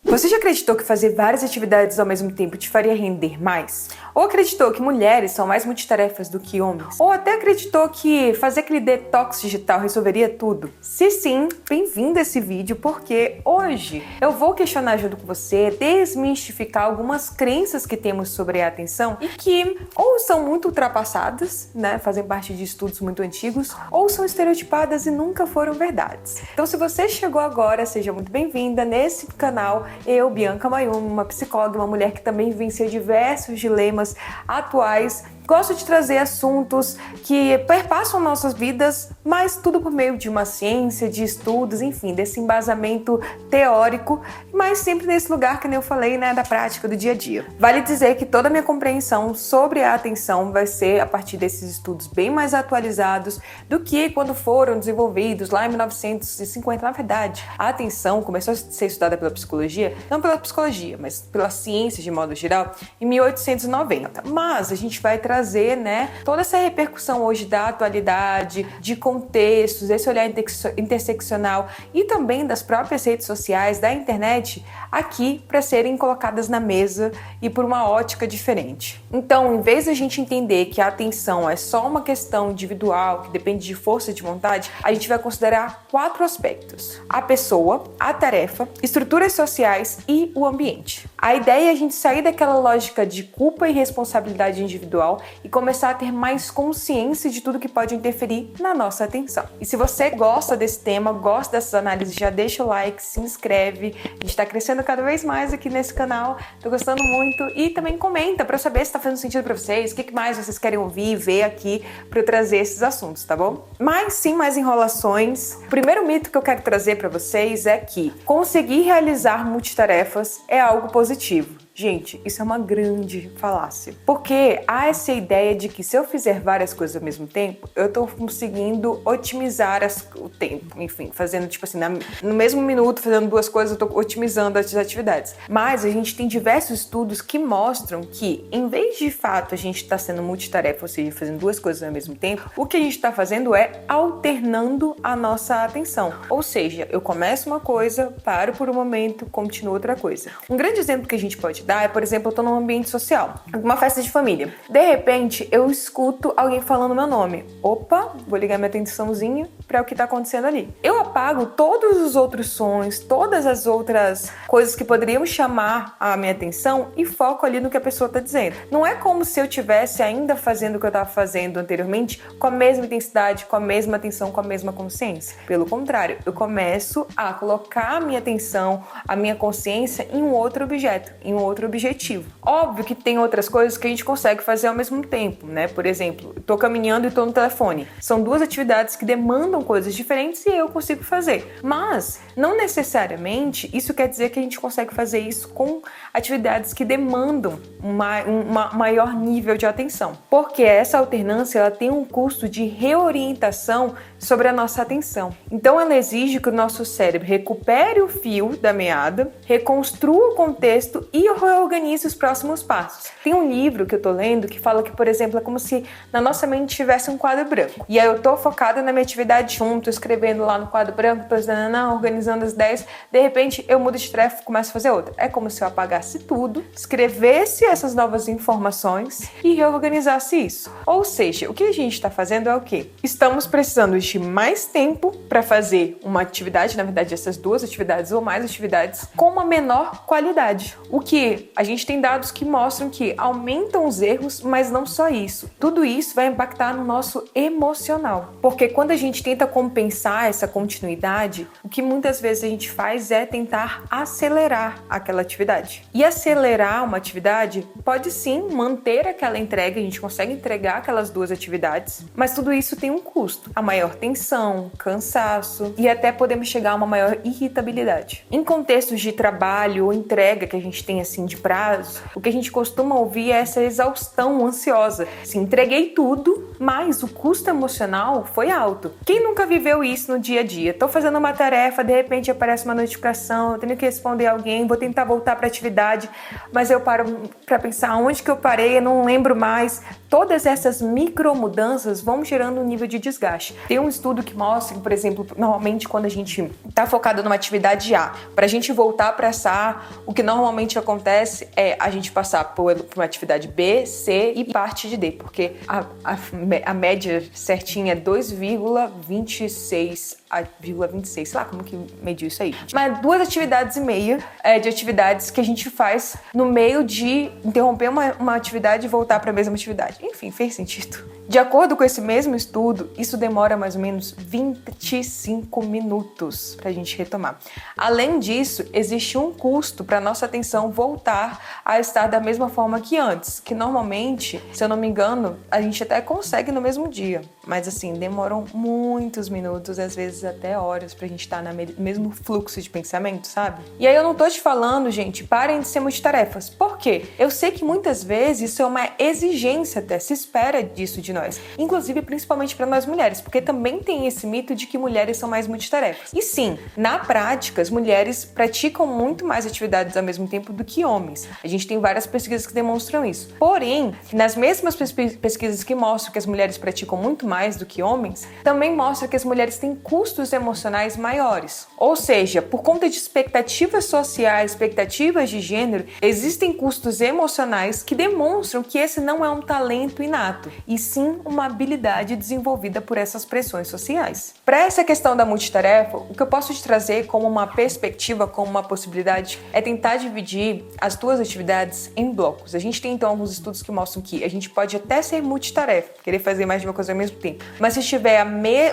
Você já acreditou que fazer várias atividades ao mesmo tempo te faria render mais? Ou acreditou que mulheres são mais multitarefas do que homens? Ou até acreditou que fazer aquele detox digital resolveria tudo? Se sim, bem-vindo a esse vídeo, porque hoje eu vou questionar junto com você, desmistificar algumas crenças que temos sobre a atenção e que ou são muito ultrapassadas, né, fazem parte de estudos muito antigos, ou são estereotipadas e nunca foram verdades. Então, se você chegou agora, seja muito bem-vinda nesse canal. Eu, Bianca Mayumi, uma psicóloga, uma mulher que também venceu diversos dilemas atuais. Gosto de trazer assuntos que perpassam nossas vidas, mas tudo por meio de uma ciência, de estudos, enfim, desse embasamento teórico, mas sempre nesse lugar que nem eu falei, né, da prática do dia a dia. Vale dizer que toda a minha compreensão sobre a atenção vai ser a partir desses estudos bem mais atualizados do que quando foram desenvolvidos lá em 1950. Na verdade, a atenção começou a ser estudada pela psicologia, não pela psicologia, mas pela ciência de modo geral, em 1890. Mas a gente vai trazer, né, toda essa repercussão hoje da atualidade, de contextos, esse olhar interseccional e também das próprias redes sociais, da internet, aqui para serem colocadas na mesa e por uma ótica diferente. Então, em vez de a gente entender que a atenção é só uma questão individual, que depende de força de vontade, a gente vai considerar 4 aspectos: a pessoa, a tarefa, estruturas sociais e o ambiente. A ideia é a gente sair daquela lógica de culpa e responsabilidade individual e começar a ter mais consciência de tudo que pode interferir na nossa atenção. E se você gosta desse tema, gosta dessas análises, já deixa o like, se inscreve. A gente tá crescendo cada vez mais aqui nesse canal, tô gostando muito. E também comenta para eu saber se tá fazendo sentido para vocês, o que mais vocês querem ouvir e ver aqui para eu trazer esses assuntos, tá bom? Mas sem mais enrolações, o primeiro mito que eu quero trazer para vocês é que conseguir realizar multitarefas é algo positivo. Gente, isso é uma grande falácia. Porque há essa ideia de que se eu fizer várias coisas ao mesmo tempo, eu tô conseguindo otimizar o tempo. Enfim, fazendo tipo assim, no mesmo minuto, fazendo 2 coisas, eu tô otimizando as atividades. Mas a gente tem diversos estudos que mostram que, em vez de fato a gente tá sendo multitarefa, ou seja, fazendo 2 coisas ao mesmo tempo, o que a gente tá fazendo é alternando a nossa atenção. Ou seja, eu começo uma coisa, paro por um momento, continuo outra coisa. Um grande exemplo que a gente pode dar é, por exemplo, eu tô num ambiente social, uma festa de família. De repente, eu escuto alguém falando meu nome. Opa, vou ligar minha atençãozinha para o que tá acontecendo ali. Eu apago todos os outros sons, todas as outras coisas que poderiam chamar a minha atenção e foco ali no que a pessoa tá dizendo. Não é como se eu tivesse ainda fazendo o que eu tava fazendo anteriormente com a mesma intensidade, com a mesma atenção, com a mesma consciência. Pelo contrário, eu começo a colocar a minha atenção, a minha consciência em um outro objeto, em um outro objetivo. Óbvio que tem outras coisas que a gente consegue fazer ao mesmo tempo, né? Por exemplo, eu tô caminhando e tô no telefone. São 2 atividades que demandam coisas diferentes e eu consigo fazer. Mas, não necessariamente, isso quer dizer que a gente consegue fazer isso com atividades que demandam um maior nível de atenção. Porque essa alternância, ela tem um custo de reorientação sobre a nossa atenção. Então, ela exige que o nosso cérebro recupere o fio da meada, reconstrua o contexto e reorganize os próximos passos. Tem um livro que eu tô lendo que fala que, por exemplo, é como se na nossa mente tivesse um quadro branco. E aí eu tô focada na minha atividade junto, escrevendo lá no quadro branco, organizando as ideias. De repente, eu mudo de tarefa e começo a fazer outra. É como se eu apagasse tudo, escrevesse essas novas informações e reorganizasse isso. Ou seja, o que a gente tá fazendo é o quê? Estamos precisando de mais tempo para fazer uma atividade, na verdade, essas 2 atividades ou mais atividades, com uma menor qualidade. O que a gente tem dados que mostram que aumentam os erros, mas não só isso. Tudo isso vai impactar no nosso emocional. Porque quando a gente tenta compensar essa continuidade, o que muitas vezes a gente faz é tentar acelerar aquela atividade. E acelerar uma atividade pode sim manter aquela entrega, a gente consegue entregar aquelas 2 atividades, mas tudo isso tem um custo. A maior tensão, cansaço e até podemos chegar a uma maior irritabilidade. Em contextos de trabalho ou entrega que a gente tem assim de prazo, o que a gente costuma ouvir é essa exaustão ansiosa. Se entreguei tudo, mas o custo emocional foi alto. Quem nunca viveu isso no dia a dia? Tô fazendo uma tarefa, de repente aparece uma notificação, eu tenho que responder alguém, vou tentar voltar para a atividade, mas eu paro para pensar onde que eu parei, eu não lembro mais. Todas essas micromudanças vão gerando um nível de desgaste. Tem um um estudo que mostra que, por exemplo, normalmente quando a gente tá focado numa atividade A, pra gente voltar pra essa A, o que normalmente acontece é a gente passar por uma atividade B, C e parte de D, porque a média certinha é 2,26 a 0,26, sei lá como que mediu isso aí. Mas 2,5 atividades de atividades que a gente faz no meio de interromper uma atividade e voltar para a mesma atividade. Enfim, fez sentido. De acordo com esse mesmo estudo, isso demora mais ou menos 25 minutos para a gente retomar. Além disso, existe um custo para nossa atenção voltar a estar da mesma forma que antes, que normalmente, se eu não me engano, a gente até consegue no mesmo dia, mas assim, demoram muitos minutos, às vezes até horas, pra gente estar no mesmo fluxo de pensamento, sabe? E aí eu não tô te falando, gente, parem de ser multitarefas. Por quê? Eu sei que muitas vezes isso é uma exigência até, se espera disso de nós. Inclusive, principalmente para nós mulheres, porque também tem esse mito de que mulheres são mais multitarefas. E sim, na prática, as mulheres praticam muito mais atividades ao mesmo tempo do que homens. A gente tem várias pesquisas que demonstram isso. Porém, nas mesmas pesquisas que mostram que as mulheres praticam muito mais do que homens, também mostra que as mulheres têm custos emocionais maiores. Ou seja, por conta de expectativas sociais, expectativas de gênero, existem custos emocionais que demonstram que esse não é um talento inato, e sim uma habilidade desenvolvida por essas pressões sociais. Para essa questão da multitarefa, o que eu posso te trazer como uma perspectiva, como uma possibilidade, é tentar dividir as duas atividades em blocos. A gente tem então alguns estudos que mostram que a gente pode até ser multitarefa, querer fazer mais de uma coisa ao mesmo tempo, mas se tiver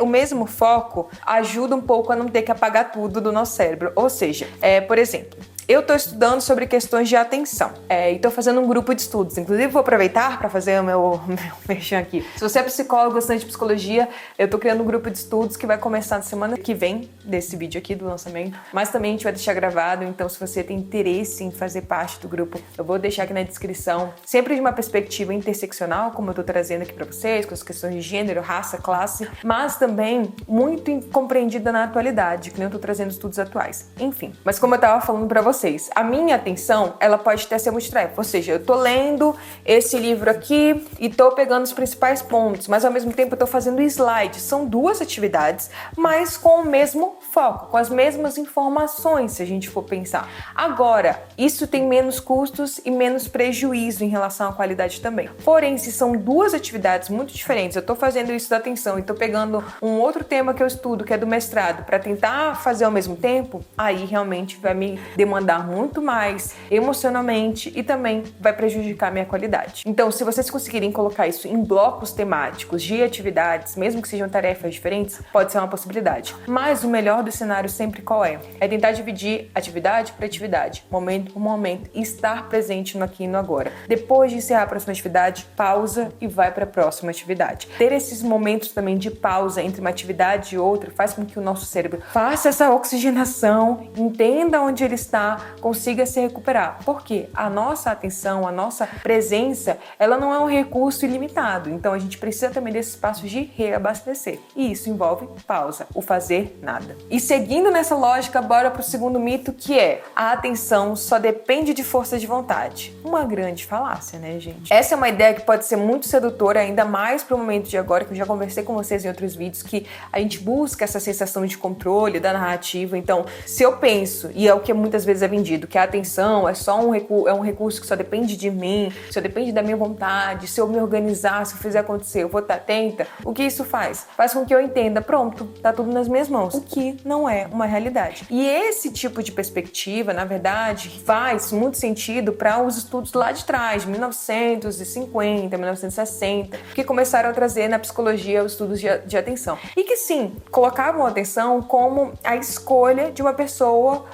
o mesmo foco, ajuda um pouco a não ter que apagar tudo do nosso cérebro. Ou seja, por exemplo, eu estou estudando sobre questões de atenção e estou fazendo um grupo de estudos. Inclusive, vou aproveitar para fazer o meu merchan aqui. Se você é psicólogo, gostante de psicologia, eu estou criando um grupo de estudos que vai começar na semana que vem desse vídeo aqui do lançamento. Mas também a gente vai deixar gravado, então se você tem interesse em fazer parte do grupo, eu vou deixar aqui na descrição. Sempre de uma perspectiva interseccional, como eu estou trazendo aqui para vocês, com as questões de gênero, raça, classe, mas também muito compreendida na atualidade, que nem eu estou trazendo estudos atuais. Enfim, mas como eu estava falando para vocês, a minha atenção, ela pode até ser multitarefa, ou seja, eu tô lendo esse livro aqui e tô pegando os principais pontos, mas ao mesmo tempo eu tô fazendo slides. São duas atividades, mas com o mesmo foco, com as mesmas informações, se a gente for pensar. Agora, isso tem menos custos e menos prejuízo em relação à qualidade também. Porém, se são duas atividades muito diferentes, eu tô fazendo isso da atenção e tô pegando um outro tema que eu estudo, que é do mestrado, para tentar fazer ao mesmo tempo, aí realmente vai me demandar muito mais emocionalmente e também vai prejudicar a minha qualidade. Então, se vocês conseguirem colocar isso em blocos temáticos de atividades, mesmo que sejam tarefas diferentes, pode ser uma possibilidade. Mas o melhor do cenário sempre qual é? É tentar dividir atividade por atividade, momento por momento, e estar presente no aqui e no agora. Depois de encerrar a próxima atividade, pausa e vai para a próxima atividade. Ter esses momentos também de pausa entre uma atividade e outra faz com que o nosso cérebro faça essa oxigenação, entenda onde ele está, consiga se recuperar. Porque a nossa atenção, a nossa presença, ela não é um recurso ilimitado. Então a gente precisa também desse espaço de reabastecer. E isso envolve pausa, o fazer nada. E seguindo nessa lógica, bora pro segundo mito, que é: a atenção só depende de força de vontade. Uma grande falácia, né, gente? Essa é uma ideia que pode ser muito sedutora, ainda mais pro momento de agora, que eu já conversei com vocês em outros vídeos, que a gente busca essa sensação de controle da narrativa. Então, se eu penso, e é o que muitas vezes é vendido, que a atenção é só um recurso que só depende de mim, só depende da minha vontade, se eu me organizar, se eu fizer acontecer, eu vou estar atenta. O que isso faz? Faz com que eu entenda, pronto, tá tudo nas minhas mãos, o que não é uma realidade. E esse tipo de perspectiva, na verdade, faz muito sentido para os estudos lá de trás, de 1950, 1960, que começaram a trazer na psicologia os estudos de atenção. E que sim, colocavam a atenção como a escolha de uma pessoa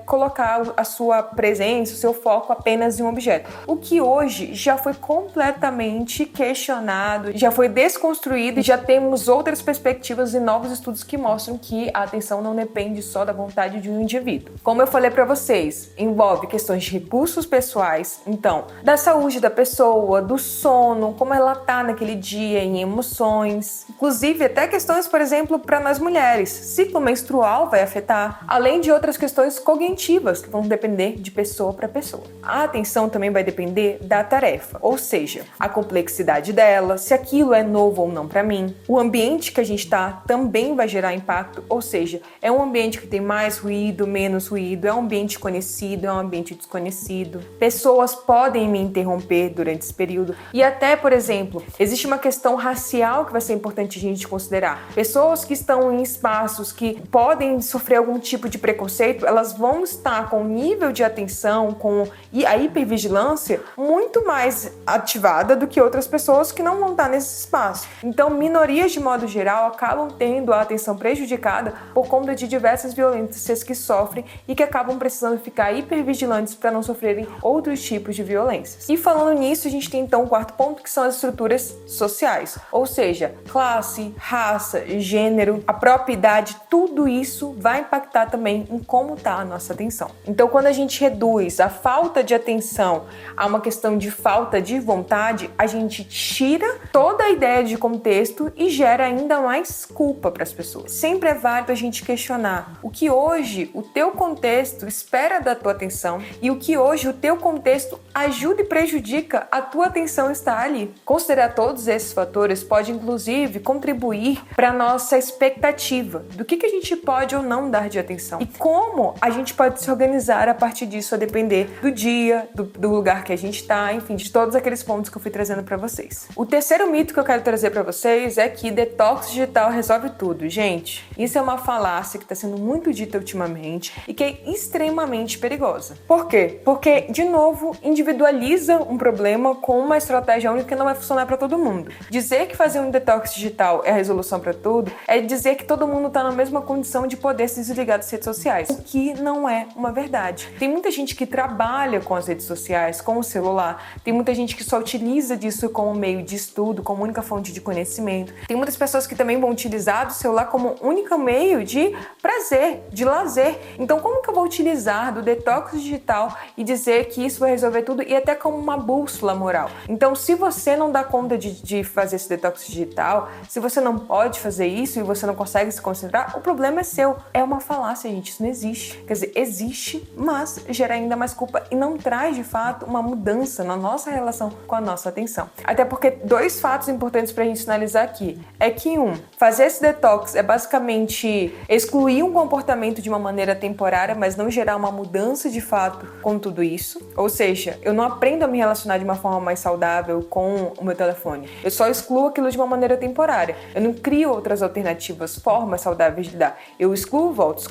colocar a sua presença, o seu foco apenas em um objeto. O que hoje já foi completamente questionado, já foi desconstruído e já temos outras perspectivas e novos estudos que mostram que a atenção não depende só da vontade de um indivíduo. Como eu falei para vocês, envolve questões de recursos pessoais, então, da saúde da pessoa, do sono, como ela tá naquele dia, em emoções, inclusive até questões, por exemplo, para nós mulheres, ciclo menstrual vai afetar, além de outras questões cognitivas que vão depender de pessoa para pessoa. A atenção também vai depender da tarefa, ou seja, a complexidade dela, se aquilo é novo ou não para mim. O ambiente que a gente tá também vai gerar impacto, ou seja, é um ambiente que tem mais ruído, menos ruído, é um ambiente conhecido, é um ambiente desconhecido. Pessoas podem me interromper durante esse período e até, por exemplo, existe uma questão racial que vai ser importante a gente considerar. Pessoas que estão em espaços que podem sofrer algum tipo de preconceito, elas vão estar com o nível de atenção, com a hipervigilância muito mais ativada do que outras pessoas que não vão estar nesse espaço. Então, minorias de modo geral acabam tendo a atenção prejudicada por conta de diversas violências que sofrem e que acabam precisando ficar hipervigilantes para não sofrerem outros tipos de violências. E falando nisso, a gente tem então o quarto ponto, que são as estruturas sociais, ou seja, classe, raça, gênero, a própria idade, tudo isso vai impactar também em como está a nossa atenção. Então, quando a gente reduz a falta de atenção a uma questão de falta de vontade, a gente tira toda a ideia de contexto e gera ainda mais culpa para as pessoas. Sempre é válido a gente questionar o que hoje o teu contexto espera da tua atenção e o que hoje o teu contexto ajuda e prejudica a tua atenção estar ali. Considerar todos esses fatores pode inclusive contribuir para a nossa expectativa do que a gente pode ou não dar de atenção e como a gente pode se organizar a partir disso, a depender do dia, do lugar que a gente está, enfim, de todos aqueles pontos que eu fui trazendo para vocês. O terceiro mito que eu quero trazer para vocês é que detox digital resolve tudo. Gente, isso é uma falácia que está sendo muito dita ultimamente e que é extremamente perigosa. Por quê? Porque, de novo, individualiza um problema com uma estratégia única que não vai funcionar para todo mundo. Dizer que fazer um detox digital é a resolução para tudo é dizer que todo mundo está na mesma condição de poder se desligar das redes sociais, o que não é uma verdade. Tem muita gente que trabalha com as redes sociais, com o celular, tem muita gente que só utiliza disso como meio de estudo, como única fonte de conhecimento. Tem muitas pessoas que também vão utilizar do celular como único meio de prazer, de lazer. Então, como que eu vou utilizar do detox digital e dizer que isso vai resolver tudo e até como uma bússola moral? Então, se você não dá conta de fazer esse detox digital, se você não pode fazer isso e você não consegue se concentrar, o problema é seu. É uma falácia, gente. Isso não existe. Quer dizer, existe, mas gera ainda mais culpa e não traz, de fato, uma mudança na nossa relação com a nossa atenção. Até porque dois fatos importantes pra gente analisar aqui é que, fazer esse detox é basicamente excluir um comportamento de uma maneira temporária, mas não gerar uma mudança de fato com tudo isso. Ou seja, eu não aprendo a me relacionar de uma forma mais saudável com o meu telefone. Eu só excluo aquilo de uma maneira temporária. Eu não crio outras alternativas, formas saudáveis de dar. Eu excluo, volto.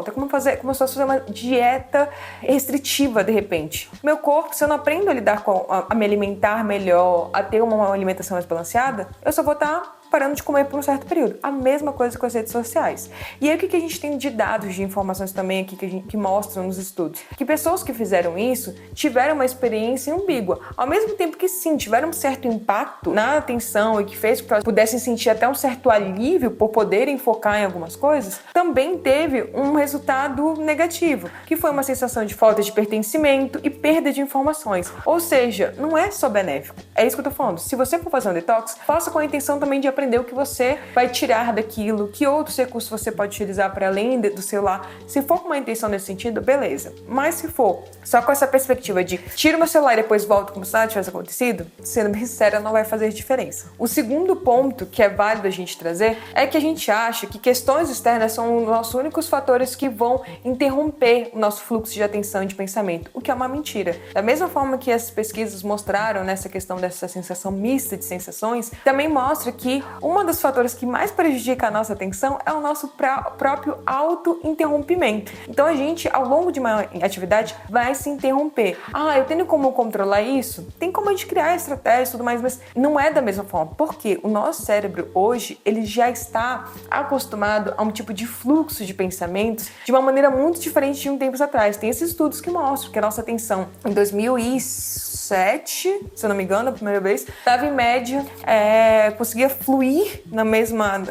É como se eu fosse fazer uma dieta restritiva, de repente. Meu corpo, se eu não aprendo a lidar a me alimentar melhor, a ter uma alimentação mais balanceada, eu só vou estar parando de comer por um certo período. A mesma coisa com as redes sociais. E aí o que a gente tem de dados, de informações também aqui que mostram nos estudos? Que pessoas que fizeram isso tiveram uma experiência ambígua. Ao mesmo tempo que sim, tiveram um certo impacto na atenção e que fez com que elas pudessem sentir até um certo alívio por poderem focar em algumas coisas, também teve um resultado negativo, que foi uma sensação de falta de pertencimento e perda de informações. Ou seja, não é só benéfico. É isso que eu tô falando. Se você for fazer um detox, faça com a intenção também de aprender o que você vai tirar daquilo, que outros recursos você pode utilizar para além do celular. Se for com uma intenção nesse sentido, beleza. Mas se for só com essa perspectiva de tiro meu celular e depois volto como se nada tivesse acontecido, sendo bem sincera, não vai fazer diferença. O segundo ponto que é válido a gente trazer é que a gente acha que questões externas são os nossos únicos fatores que vão interromper o nosso fluxo de atenção e de pensamento, o que é uma mentira. Da mesma forma que essas pesquisas mostraram nessa questão dessa sensação mista de sensações, também mostra que um dos fatores que mais prejudica a nossa atenção é o nosso próprio auto-interrompimento. Então a gente, ao longo de uma atividade, vai se interromper. Eu tenho como controlar isso? Tem como a gente criar estratégias e tudo mais, mas não é da mesma forma. Porque o nosso cérebro hoje, ele já está acostumado a um tipo de fluxo de pensamentos de uma maneira muito diferente de um tempo atrás. Tem esses estudos que mostram que a nossa atenção em 2007, se eu não me engano, a primeira vez, estava em média, conseguia fluir na mesma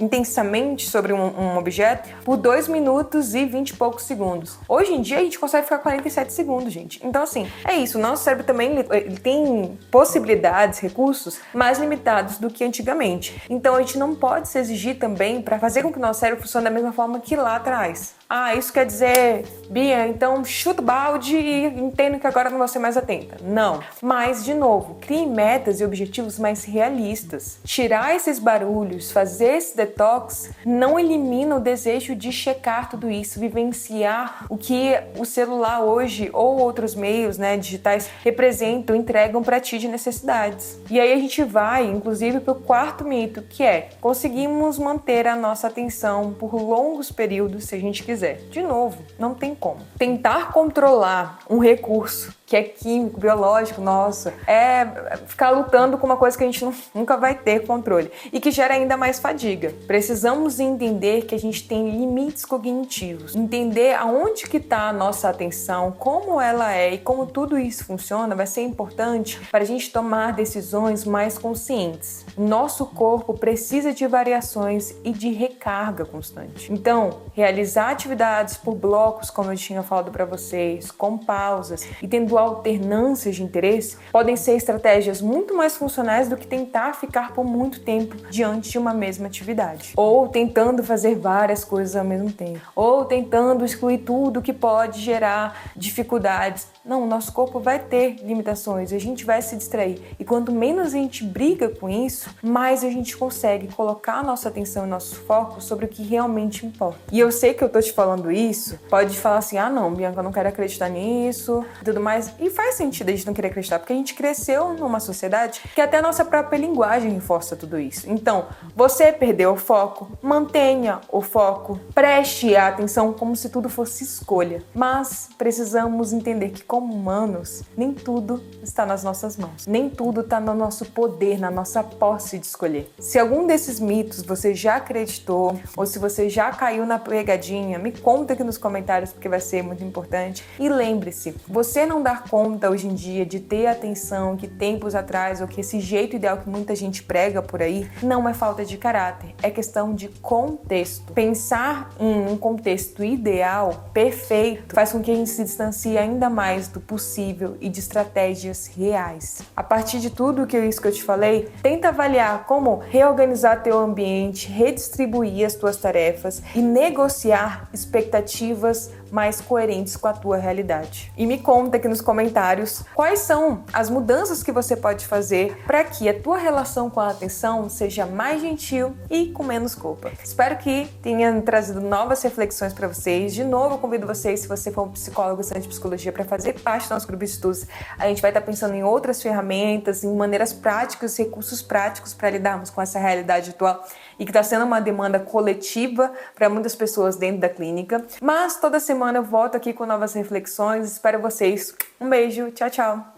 intensamente sobre um objeto por 2 minutos e 20 e poucos segundos. Hoje em dia a gente consegue ficar 47 segundos, gente. Então assim, é isso, o nosso cérebro também ele tem possibilidades, recursos mais limitados do que antigamente. Então a gente não pode se exigir também para fazer com que o nosso cérebro funcione da mesma forma que lá atrás. Ah, isso quer dizer, Bia, então chuta o balde e entendo que agora não vou ser mais atenta. Não. Mas, de novo, crie metas e objetivos mais realistas. Tirar esses barulhos, fazer esse detox, não elimina o desejo de checar tudo isso, vivenciar o que o celular hoje ou outros meios, digitais representam, entregam para ti de necessidades. E aí a gente vai, inclusive, para o quarto mito, que é: conseguimos manter a nossa atenção por longos períodos se a gente quiser. De novo, não tem como. Tentar controlar um recurso que é químico, biológico, nossa, é ficar lutando com uma coisa que a gente nunca vai ter controle e que gera ainda mais fadiga. Precisamos entender que a gente tem limites cognitivos, entender aonde que está a nossa atenção, como ela é e como tudo isso funciona vai ser importante para a gente tomar decisões mais conscientes. Nosso corpo precisa de variações e de recarga constante. Então, realizar atividades por blocos, como eu tinha falado para vocês, com pausas e tendo alternâncias de interesse, podem ser estratégias muito mais funcionais do que tentar ficar por muito tempo diante de uma mesma atividade. Ou tentando fazer várias coisas ao mesmo tempo. Ou tentando excluir tudo que pode gerar dificuldades. Não, o nosso corpo vai ter limitações, a gente vai se distrair. E quanto menos a gente briga com isso, mais a gente consegue colocar a nossa atenção e nosso foco sobre o que realmente importa. E eu sei que eu tô te falando isso, pode falar assim, ah não, Bianca, eu não quero acreditar nisso, e tudo mais. E faz sentido a gente não querer acreditar, porque a gente cresceu numa sociedade que até a nossa própria linguagem reforça tudo isso. Então, você perdeu o foco, mantenha o foco, preste a atenção como se tudo fosse escolha. Mas precisamos entender que como humanos, nem tudo está nas nossas mãos. Nem tudo está no nosso poder, na nossa posse de escolher. Se algum desses mitos você já acreditou, ou se você já caiu na pegadinha, me conta aqui nos comentários, porque vai ser muito importante. E lembre-se, você não dar conta hoje em dia de ter a atenção que tempos atrás, ou que esse jeito ideal que muita gente prega por aí, não é falta de caráter, é questão de contexto. Pensar em um contexto ideal, perfeito, faz com que a gente se distancie ainda mais do possível e de estratégias reais. A partir de tudo isso que eu te falei, tenta avaliar como reorganizar teu ambiente, redistribuir as tuas tarefas e negociar expectativas mais coerentes com a tua realidade. E me conta aqui nos comentários quais são as mudanças que você pode fazer para que a tua relação com a atenção seja mais gentil e com menos culpa. Espero que tenha trazido novas reflexões para vocês. De novo, eu convido vocês, se você for um psicólogo, estudante de psicologia, para fazer parte do nosso grupo de estudos. A gente vai estar pensando em outras ferramentas, em maneiras práticas, recursos práticos para lidarmos com essa realidade atual e que está sendo uma demanda coletiva para muitas pessoas dentro da clínica. Mas toda semana eu volto aqui com novas reflexões. Espero vocês. Um beijo. Tchau, tchau.